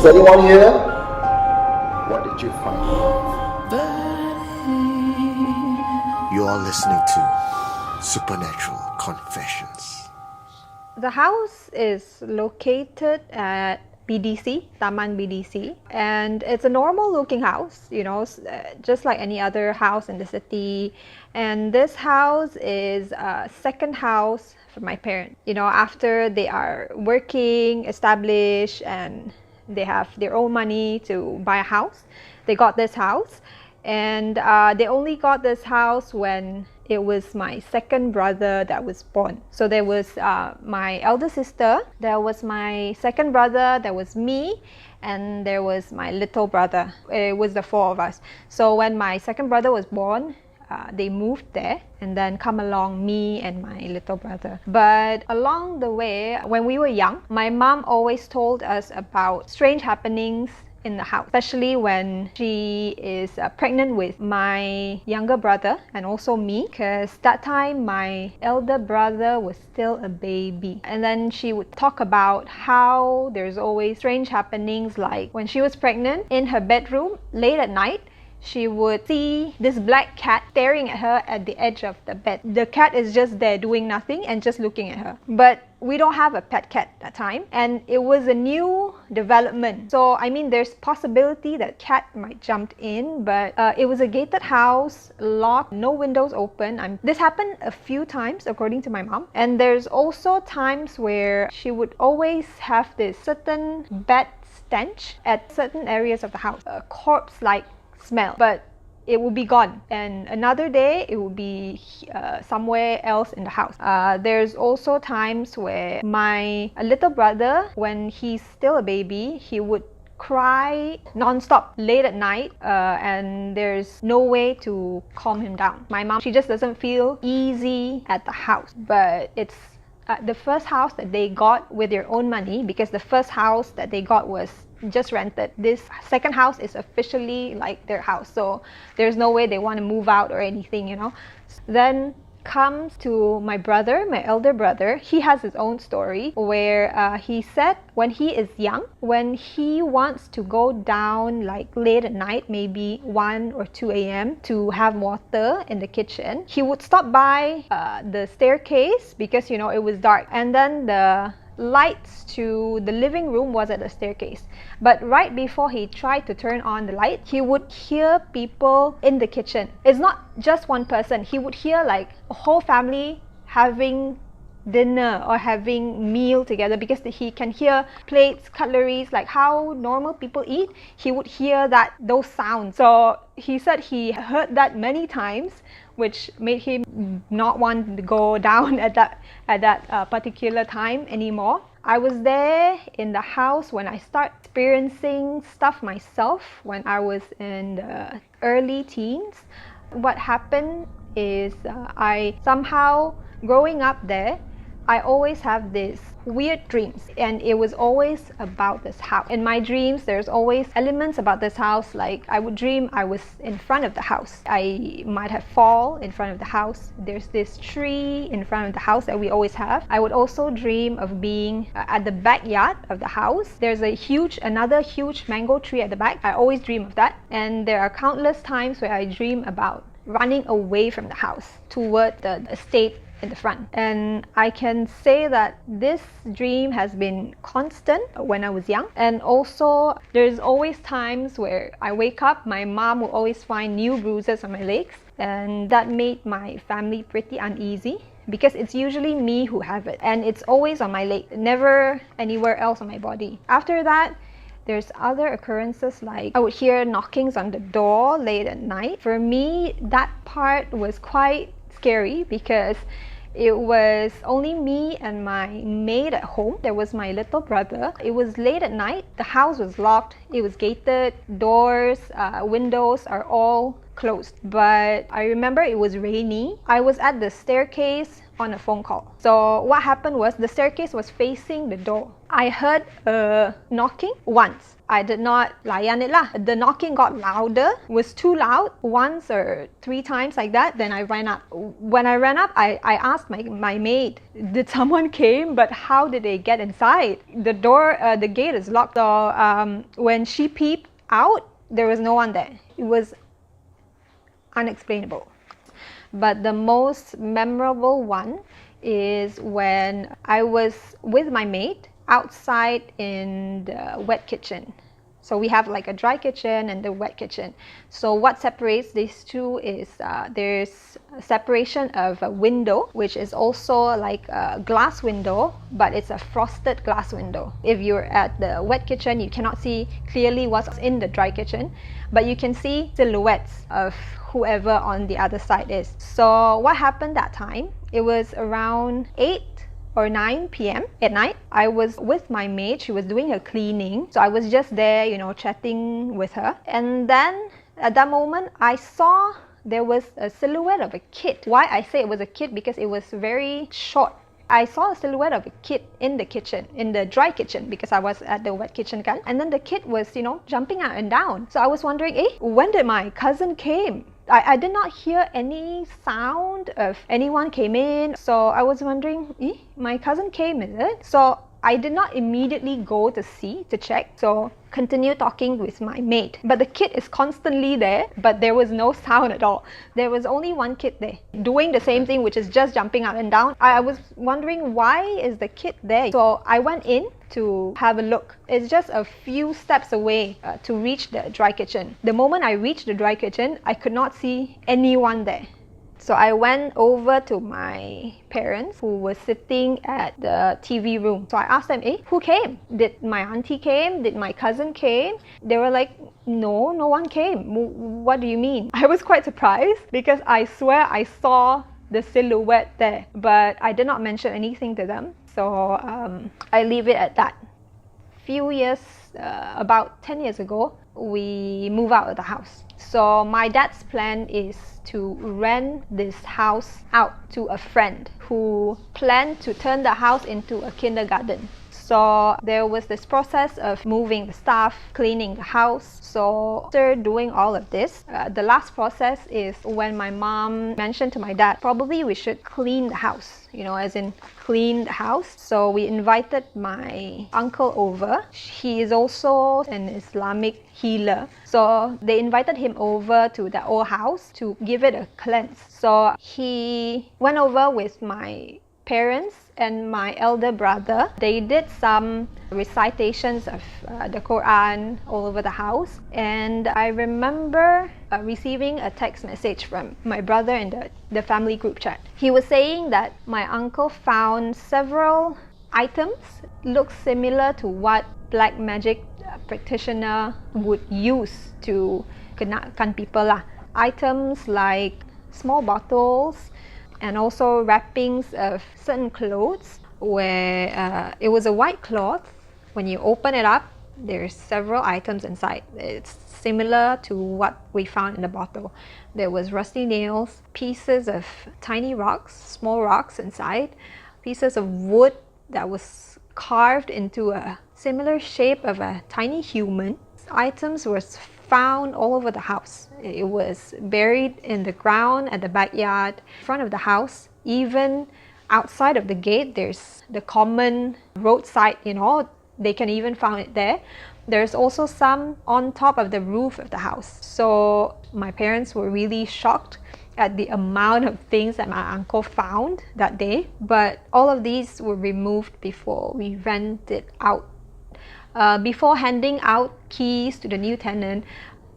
Is anyone here? What did you find? You are listening to Supernatural Confessions. The house is located at BDC, Taman BDC, and it's a normal looking house, just like any other house in the city. And this house is a second house for my parents. After they are working, established, and they have their own money to buy a house, they got this house. And they only got this house when it was my second brother that was born. So there was my elder sister, there was my second brother, there was me, and there was my little brother. It was the four of us. So when my second brother was born, they moved there, and then come along me and my little brother. But along the way, when we were young, my mom always told us about strange happenings in the house, especially when she is pregnant with my younger brother and also me, because that time my elder brother was still a baby. And then she would talk about how there's always strange happenings, like when she was pregnant, in her bedroom late at night, she would see this black cat staring at her at the edge of the bed. The cat is just there doing nothing and just looking at her. But we don't have a pet cat at that time, and it was a new development. So there's possibility that cat might jump in, but it was a gated house, locked, no windows open. This happened a few times according to my mom. And there's also times where she would always have this certain bad stench at certain areas of the house, a corpse-like smell, but it will be gone, and another day it will be somewhere else in the house. There's also times where my little brother, when he's still a baby, he would cry non-stop late at night, and there's no way to calm him down. My mom, she just doesn't feel easy at the house. But it's the first house that they got with their own money, because the first house that they got was just rented. This second house is officially like their house, so there's no way they want to move out or anything. Then comes to my brother, my elder brother. He has his own story where he said when he is young, when he wants to go down like late at night, maybe 1 or 2 a.m. to have water in the kitchen, he would stop by the staircase, because it was dark, and then the lights to the living room was at the staircase. But right before he tried to turn on the light, he would hear people in the kitchen. It's not just one person. He would hear like a whole family having dinner or having meal together, because he can hear plates, cutleries, like how normal people eat. He would hear those sounds. So he said he heard that many times, which made him not want to go down at that particular time anymore. I was there in the house when I started experiencing stuff myself when I was in the early teens. What happened is I somehow, growing up there, I always have these weird dreams, and it was always about this house. In my dreams, there's always elements about this house, like I would dream I was in front of the house. I might have fall in front of the house. There's this tree in front of the house that we always have. I would also dream of being at the backyard of the house. There's another huge mango tree at the back. I always dream of that. And there are countless times where I dream about running away from the house toward the estate in the front. And I can say that this dream has been constant when I was young. And also there's always times where I wake up, my mom will always find new bruises on my legs, and that made my family pretty uneasy, because it's usually me who have it, and it's always on my leg, never anywhere else on my body. After that, there's other occurrences, like I would hear knockings on the door late at night. For me, that part was quite scary, because it was only me and my maid at home. There was my little brother. It was late at night. The house was locked. It was gated. Doors, windows are all closed. But I remember it was rainy. I was at the staircase on a phone call. So what happened was the staircase was facing the door. I heard a knocking once. I did not layan it lah. The knocking got louder, was too loud, once or 3 times like that. Then I ran up. When I ran up, I asked my maid, did someone came? But how did they get inside? The door, the gate is locked. So when she peeped out, there was no one there. It was unexplainable. But the most memorable one is when I was with my maid outside in the wet kitchen. So we have like a dry kitchen and the wet kitchen. So what separates these two is there's a separation of a window, which is also like a glass window, but it's a frosted glass window. If you're at the wet kitchen, you cannot see clearly what's in the dry kitchen, but you can see silhouettes of whoever on the other side is. So what happened that time, it was around 8 or 9 p.m. at night. I was with my maid. She was doing her cleaning. So I was just there, you know, chatting with her. And then at that moment, I saw there was a silhouette of a kid. Why I say it was a kid? Because it was very short. I saw a silhouette of a kid in the kitchen, in the dry kitchen, because I was at the wet kitchen kan. And then the kid was, you know, jumping up and down. So I was wondering, when did my cousin came? I did not hear any sound of anyone came in. So I was wondering, my cousin came, is it? So I did not immediately go to see, to check. So continue talking with my maid. But the kid is constantly there, but there was no sound at all. There was only one kid there doing the same thing, which is just jumping up and down. I was wondering, why is the kid there? So I went in to have a look. It's just a few steps away to reach the dry kitchen. The moment I reached the dry kitchen, I could not see anyone there. So I went over to my parents who were sitting at the TV room. So I asked them, who came? Did my auntie came? Did my cousin came? They were like, no one came. What do you mean? I was quite surprised because I swear I saw the silhouette there, but I did not mention anything to them. So I leave it at that. Few years, about 10 years ago, we moved out of the house. So my dad's plan is to rent this house out to a friend who planned to turn the house into a kindergarten. So there was this process of moving the stuff, cleaning the house. So after doing all of this, the last process is when my mom mentioned to my dad, probably we should clean the house, you know, as in clean the house. So we invited my uncle over. He is also an Islamic healer. So they invited him over to the old house to give it a cleanse. So he went over with my parents and my elder brother. They did some recitations of the Quran all over the house, and I remember receiving a text message from my brother in the family group chat. He was saying that my uncle found several items look similar to what black magic practitioner would use to kenakan people lah. Items like small bottles and also wrappings of certain clothes where it was a white cloth. When you open it up, there's several items inside. It's similar to what we found in the bottle. There was rusty nails, pieces of tiny rocks, small rocks inside, pieces of wood that was carved into a similar shape of a tiny human. Items were found all over the house. It was buried in the ground at the backyard, in front of the house. Even outside of the gate, there's the common roadside, you know, they can even find it there. There's also some on top of the roof of the house. So my parents were really shocked at the amount of things that my uncle found that day. But all of these were removed before we rented out. Before handing out keys to the new tenant,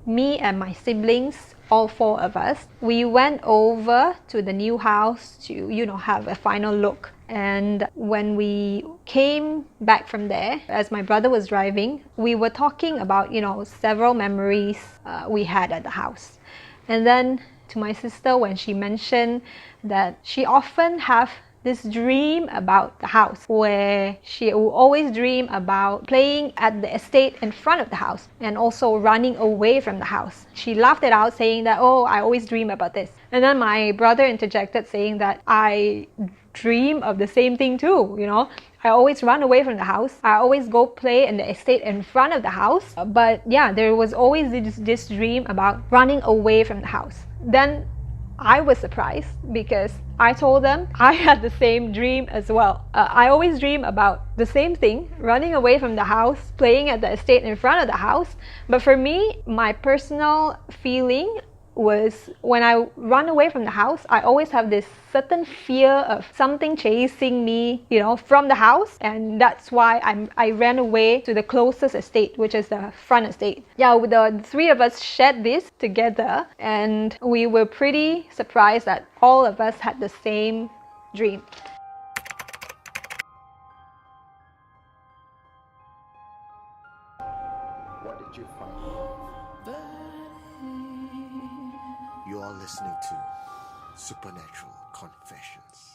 me and my siblings, all 4 of us, we went over to the new house to, you know, have a final look. And when we came back from there, as my brother was driving, we were talking about, you know, several memories we had at the house. And then to my sister, when she mentioned that she often have this dream about the house, where she will always dream about playing at the estate in front of the house and also running away from the house. She laughed it out, saying that, I always dream about this. And then my brother interjected, saying that I dream of the same thing too, you know. I always run away from the house. I always go play in the estate in front of the house. But yeah, there was always this dream about running away from the house. Then I was surprised because I told them I had the same dream as well. I always dream about the same thing, running away from the house, playing at the estate in front of the house. But for me, my personal feeling was when I run away from the house, I always have this certain fear of something chasing me, you know, from the house, and that's why I ran away to the closest estate, which is the front estate. Yeah, the three of us shared this together, and we were pretty surprised that all of us had the same dream. What did you find? You are listening to Supernatural Confessions.